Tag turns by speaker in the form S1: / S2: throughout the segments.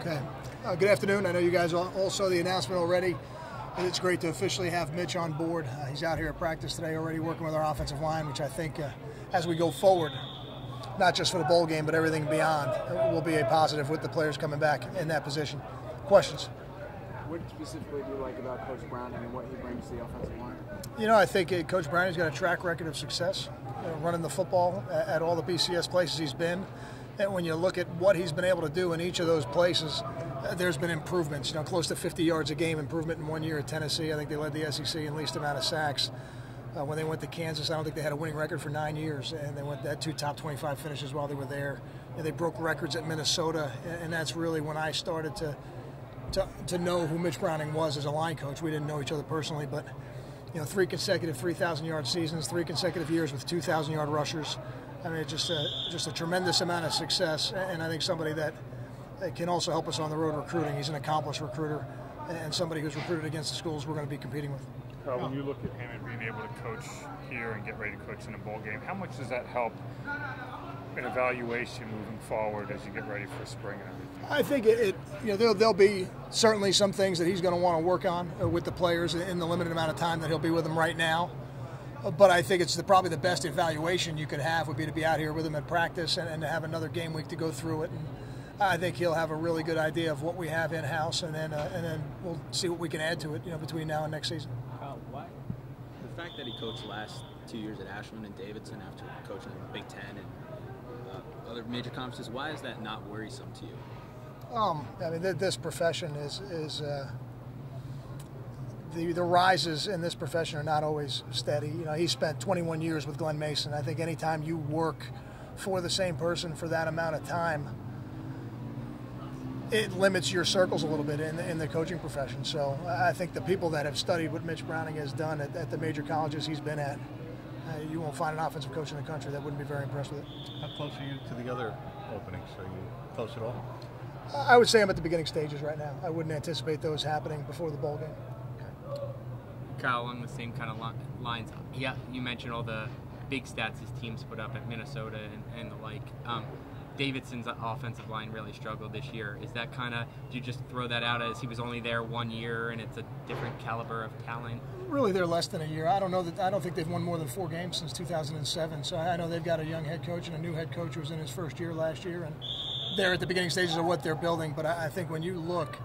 S1: Okay. Good afternoon. I know you guys all saw the announcement already. It's great to officially have Mitch on board. He's out here at practice today already working with our offensive line, which I think as we go forward, not just for the bowl game, but everything beyond, will be a positive with the players coming back in that position. Questions?
S2: What specifically do you like about Coach Browning and what he brings to the offensive line?
S1: You know, I think Coach Browning's got a track record of success, running the football at all the BCS places he's been. And when you look at what he's been able to do in each of those places, there's been improvements. You know, close to 50 yards a game improvement in 1 year at Tennessee. I think they led the SEC in least amount of sacks. When they went to Kansas, I don't think they had a winning record for 9 years, and they had 2 top 25 finishes while they were there. And they broke records at Minnesota, and that's really when I started to know who Mitch Browning was as a line coach. We didn't know each other personally, but 3 consecutive 3,000-yard seasons, 3 consecutive years with 2,000-yard rushers. I mean, it's just a tremendous amount of success, and I think somebody that can also help us on the road recruiting. He's an accomplished recruiter and somebody who's recruited against the schools we're going to be competing with.
S3: When you look at him and being able to coach here and get ready to coach in a bowl game, how much does that help in evaluation moving forward as you get ready for spring and everything?
S1: I think there'll be certainly some things that he's going to want to work on with the players in the limited amount of time that he'll be with them right now. But I think it's probably the best evaluation you could have would be to be out here with him at practice and to have another game week to go through it. And I think he'll have a really good idea of what we have in-house, and then we'll see what we can add to it, between now and next season.
S4: Why? The fact that he coached the last 2 years at Ashland and Davidson after coaching the Big Ten and other major conferences, why is that not worrisome to you?
S1: I mean, this profession is the rises in this profession are not always steady. He spent 21 years with Glenn Mason. I think anytime you work for the same person for that amount of time, it limits your circles a little bit in the coaching profession. So I think the people that have studied what Mitch Browning has done at the major colleges he's been at, you won't find an offensive coach in the country that wouldn't be very impressed with it.
S5: How close are you to the other openings? Are you close at all?
S1: I would say I'm at the beginning stages right now. I wouldn't anticipate those happening before the bowl game.
S6: Kyle, along the same kind of lines, yeah, you mentioned all the big stats his teams put up at Minnesota and the like. Davidson's offensive line really struggled this year. Is that kind of, do you just throw that out as he was only there 1 year and it's a different caliber of talent? Really, they're less than a year. I don't think they've won more than 4 games since 2007. So I know they've got a young head coach and a new head coach who was in his first year last year, and they're at the beginning stages of what they're building. But I think when you look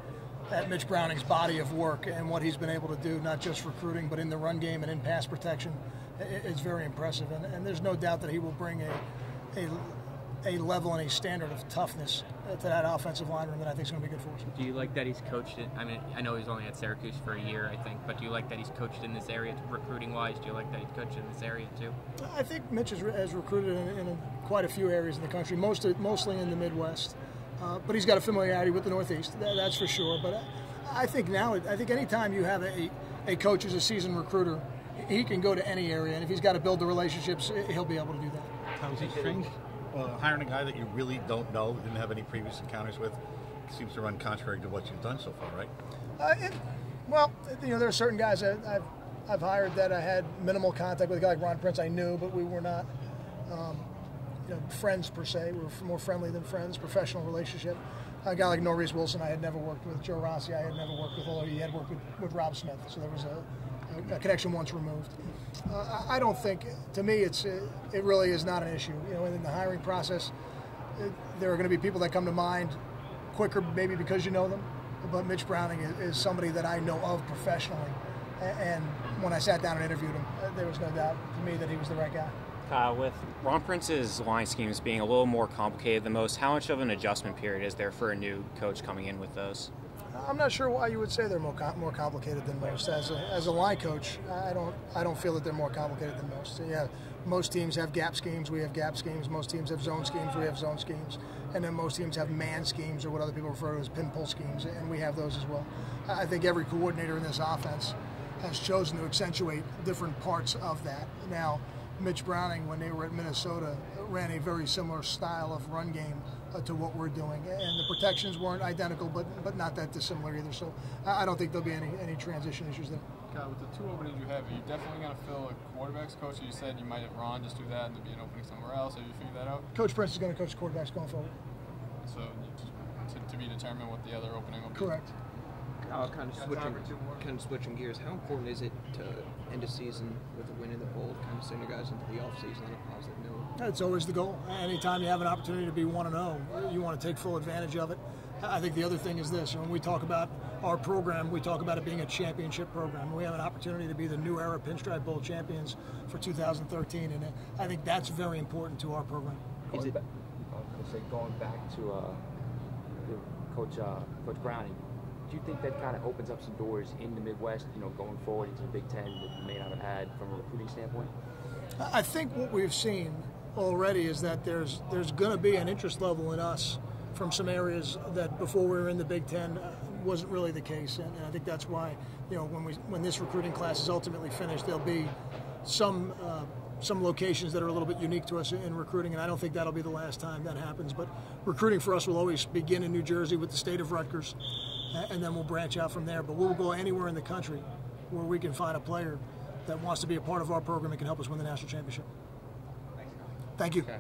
S6: at Mitch Browning's body of work and what he's been able to do, not just recruiting, but in the run game and in pass protection, it's very impressive. And there's no doubt that he will bring a level and a standard of toughness to that offensive line room that I think is going to be good for us. Do you like that he's coached it? I mean, I know he's only at Syracuse for a year, I think, but do you like that he's coached in this area recruiting-wise? Do you like that he's coached in this area too?
S1: I think Mitch has recruited in quite a few areas in the country, mostly in the Midwest. But he's got a familiarity with the Northeast, that's for sure. But I think anytime you have a coach who's a seasoned recruiter, he can go to any area, and if he's got to build the relationships, he'll be able to do that.
S5: How is he strange? Hiring a guy that you really don't know, didn't have any previous encounters with, seems to run contrary to what you've done so far, right?
S1: There are certain guys that I've hired that I had minimal contact with. A guy like Ron Prince I knew, but we were not friends per se. We were more friendly than friends, professional relationship. A guy like Norris Wilson I had never worked with. Joe Rossi I had never worked with, although he had worked with Rob Smith, so there was a connection once removed. I don't think, to me, it really is not an issue. In the hiring process, there are going to be people that come to mind quicker, maybe because you know them. But Mitch Browning is somebody that I know of professionally, and when I sat down and interviewed him, there was no doubt to me that he was the right guy.
S7: With Ron Prince's line schemes being a little more complicated than most, how much of an adjustment period is there for a new coach coming in with those?
S1: I'm not sure why you would say they're more complicated than most. As a line coach, I don't feel that they're more complicated than most. Yeah, most teams have gap schemes. We have gap schemes. Most teams have zone schemes. We have zone schemes. And then most teams have man schemes, or what other people refer to as pin-pull schemes, and we have those as well. I think every coordinator in this offense has chosen to accentuate different parts of that. Now, Mitch Browning, when they were at Minnesota, ran a very similar style of run game to what we're doing, and the protections weren't identical, but not that dissimilar either. So I don't think there'll be any transition issues there.
S2: Kyle, with the 2 openings you have, are you definitely going to fill a quarterbacks coach? You said you might have Ron just do that and there'd be an opening somewhere else. Have you figured that out?
S1: Coach Prince is going to coach quarterbacks going forward.
S2: So to be determine what the other opening will be.
S1: Correct.
S8: Kind of switching gears. How important is it to end a season with a win in the bowl, kind of send your guys into the offseason on a positive note?
S1: It's always the goal. Anytime you have an opportunity to be 1-0, you want to take full advantage of it. I think the other thing is this: when we talk about our program, we talk about it being a championship program. We have an opportunity to be the New Era Pinstripe Bowl champions for 2013, and I think that's very important to our program.
S9: Going back to Coach Browning, do you think that kind of opens up some doors in the Midwest, going forward into the Big Ten that you may not have had from a recruiting standpoint?
S1: I think what we've seen already is that there's going to be an interest level in us from some areas that before we were in the Big Ten wasn't really the case, and I think that's why when this recruiting class is ultimately finished, there'll be some locations that are a little bit unique to us in recruiting, and I don't think that'll be the last time that happens. But recruiting for us will always begin in New Jersey with the state of Rutgers, and then we'll branch out from there. But we'll go anywhere in the country where we can find a player that wants to be a part of our program and can help us win the national championship. Thank you.
S3: Okay.